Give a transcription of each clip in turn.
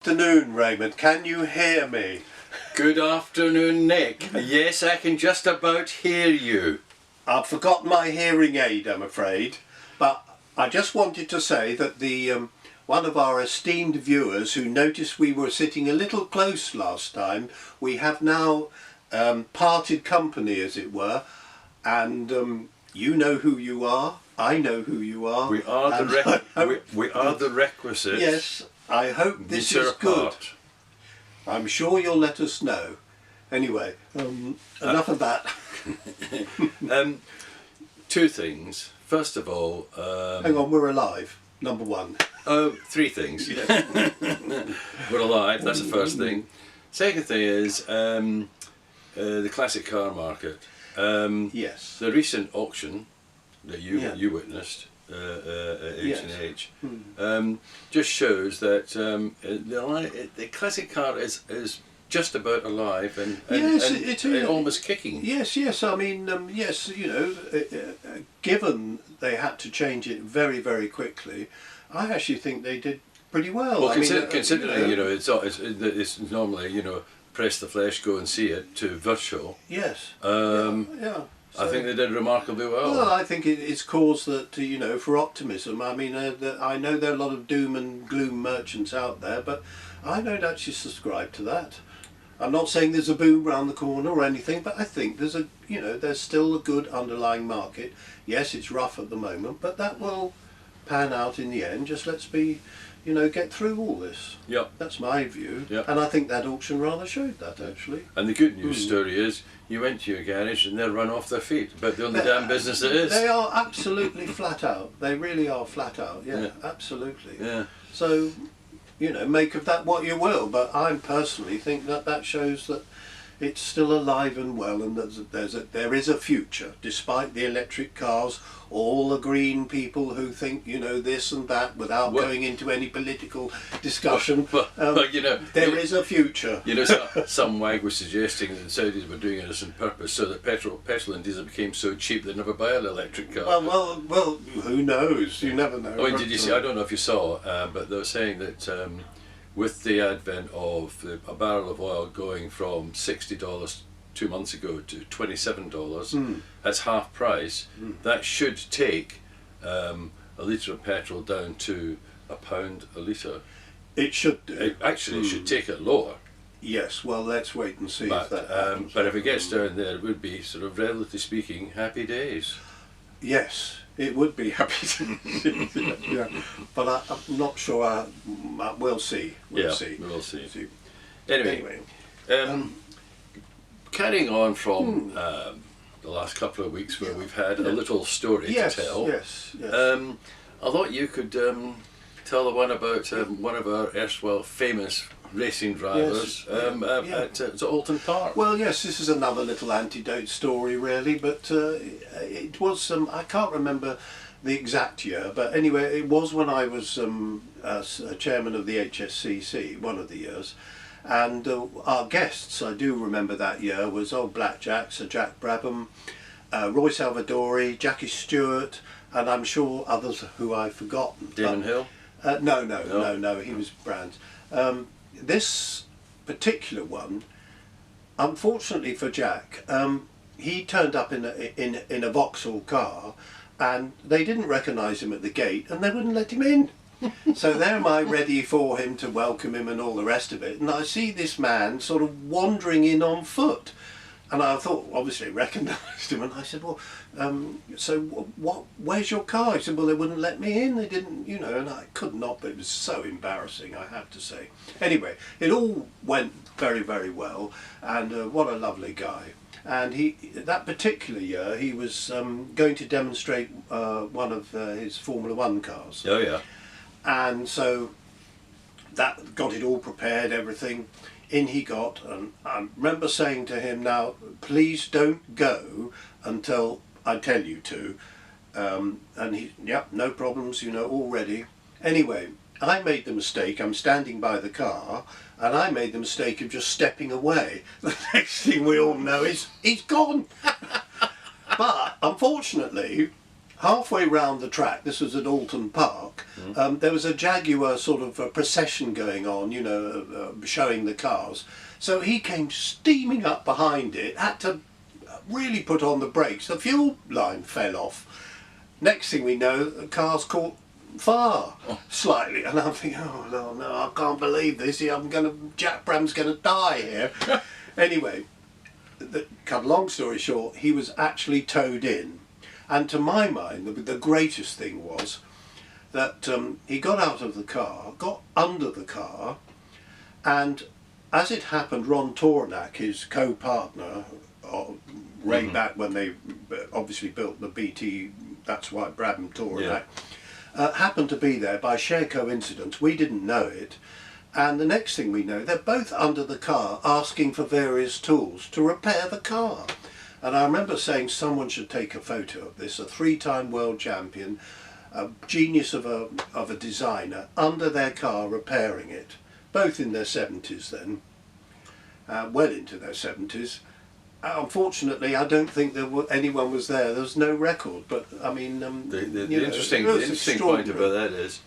Afternoon, Raymond. Can you hear me? Good afternoon, Nick. Yes, I can just about hear you. I've forgotten my hearing aid, I'm afraid, but I just wanted to say that one of our esteemed viewers who noticed we were sitting a little close last time, we have now parted company, as it were, and you know who you are. I know who you are. We are the requisite. Yes, I hope this is good. I'm sure you'll let us know. Anyway, enough of that. Two things. First of all, hang on, we're alive. Number one. Oh, three things. We're alive. That's the first thing. Second thing is the classic car market. Yes. The recent auction that you witnessed at H&H just shows that the classic car is just about alive and almost kicking. Yes. I mean, yes. You know, given they had to change it very, very quickly, I actually think they did pretty well. Well, considering it's normally press the flesh, go and see it, to virtual. Yes. Yeah. So, I think they did remarkably well. Well, I think it's cause that for optimism. I mean, I know there are a lot of doom and gloom merchants out there, but I don't actually subscribe to that. I'm not saying there's a boom round the corner or anything, but I think there's still a good underlying market. Yes, it's rough at the moment, but that will pan out in the end. Just let's get through all this. Yep. That's my view. Yep. And I think that auction rather showed that, actually. And the good news story is, you went to your garage and they'll run off their feet about the only damn business it is. They are absolutely flat out. They really are flat out. Yeah. Absolutely. Yeah. So, make of that what you will. But I personally think that shows that it's still alive and well, and there is a future, despite the electric cars, all the green people who think this and that, without going into any political discussion. There is a future. Some wag was suggesting that the Saudis were doing this on purpose so that petrol and diesel became so cheap they'd never buy an electric car. Well, who knows? You never know. I mean, did you see? I don't know if you saw, but they were saying that. With the advent of a barrel of oil going from $60 2 months ago to $27, that's half price. That should take a litre of petrol down to £1 a litre. It should do. It actually should take it lower. Yes, well, let's wait and see if that happens. But if it gets down there, it would be, sort of relatively speaking, happy days. Yes, it would be happy to yeah, but I'm not sure. We'll see. We'll see. Anyway, carrying on from the last couple of weeks where we've had a little story to tell. Yes. I thought you could tell the one about one of our erstwhile famous racing drivers at Alton Park. Well, yes, this is another little anecdote story, really, but it was I can't remember the exact year, but anyway, it was when I was chairman of the HSCC, one of the years, and our guests, I do remember that year, was old Blackjack, Sir Jack Brabham, Roy Salvadori, Jackie Stewart, and I'm sure others who I've forgotten. Damon Hill? No, he was Brands. This particular one, unfortunately for Jack, he turned up in a Vauxhall car, and they didn't recognise him at the gate, and they wouldn't let him in. So there am I, ready for him to welcome him and all the rest of it, and I see this man sort of wandering in on foot, and I thought, obviously recognised him, and I said, well, so where's your car? He said, well, they wouldn't let me in, they didn't, and I could not, but it was so embarrassing, I have to say. Anyway, it all went very, very well, and what a lovely guy. And that particular year, he was going to demonstrate one of his Formula One cars. Oh, yeah. And so that got it all prepared, everything. In he got, and I remember saying to him, now, please don't go until I tell you to. And he, no problems, all ready. Anyway, I made the mistake, I'm standing by the car, and I made the mistake of just stepping away. The next thing we all know is, he's gone. But, unfortunately, halfway round the track, this was at Alton Park, there was a Jaguar sort of a procession going on, you know, showing the cars. So he came steaming up behind it, had to really put on the brakes. The fuel line fell off. Next thing we know, the car's caught fire slightly, and I'm thinking, oh no, I can't believe this. Jack Bram's going to die here. Anyway, cut a long story short, he was actually towed in, and to my mind, the greatest thing was that he got out of the car, got under the car, and as it happened, Ron Tornak, his co-partner, way back when they obviously built the BT, that's why Brabham Tornak, happened to be there by sheer coincidence. We didn't know it. And the next thing we know, they're both under the car asking for various tools to repair the car. And I remember saying someone should take a photo of this, a 3-time world champion, a genius of a designer, under their car repairing it. Both in their 70s then, well into their 70s. Unfortunately, I don't think anyone was there. There was no record, but I mean... the interesting point about that is,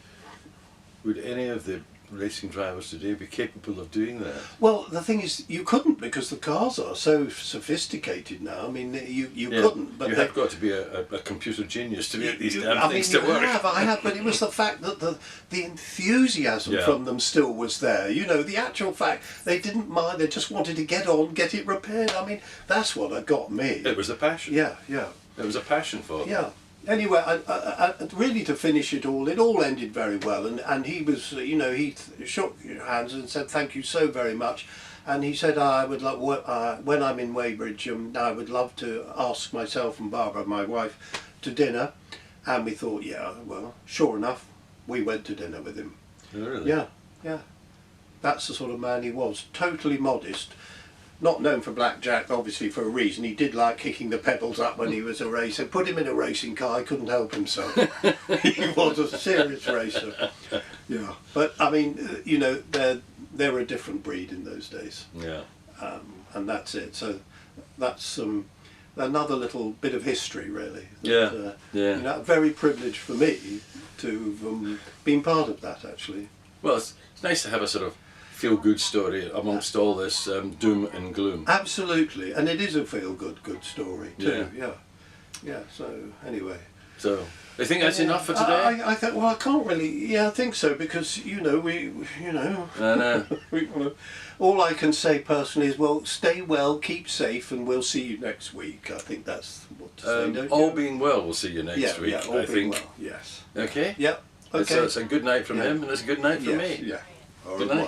would any of the racing drivers today be capable of doing that? Well, the thing is, you couldn't, because the cars are so sophisticated now. I mean, you couldn't. But you have got to be a computer genius to get these damn things to work. I have, but it was the fact that the enthusiasm from them still was there. You know, the actual fact, they didn't mind, they just wanted to get on, get it repaired. I mean, that's what got me. It was a passion. Yeah. It was a passion for them. Yeah. Anyway, I really, to finish it all ended very well, and he was, you know, he shook hands and said thank you so very much, and he said I would love, when I'm in Weybridge, I would love to ask myself and Barbara, my wife, to dinner, and we thought, yeah, well, sure enough, we went to dinner with him. Really? Yeah. That's the sort of man he was, totally modest. Not known for blackjack, obviously, for a reason. He did like kicking the pebbles up when he was a racer. Put him in a racing car, he couldn't help himself. He was a serious racer. Yeah, but I mean, you know, they're a different breed in those days. Yeah. And that's it. So that's another little bit of history, really. Yeah. You know, very privileged for me to have been part of that, actually. Well, it's nice to have a sort of feel-good story amongst all this doom and gloom. Absolutely, and it is a feel-good story too. Yeah. So anyway. So I think that's enough for today. I think. Well, I can't really. Yeah, I think so, because you know I know. All I can say personally is, well, stay well, keep safe, and we'll see you next week. I think that's what to say. Don't all you? being well, we'll see you next week. Yeah, all I being think. well. Yes. Okay. Yeah. Okay. So it's a good night from him, and it's a good night from me. Yeah. Good night.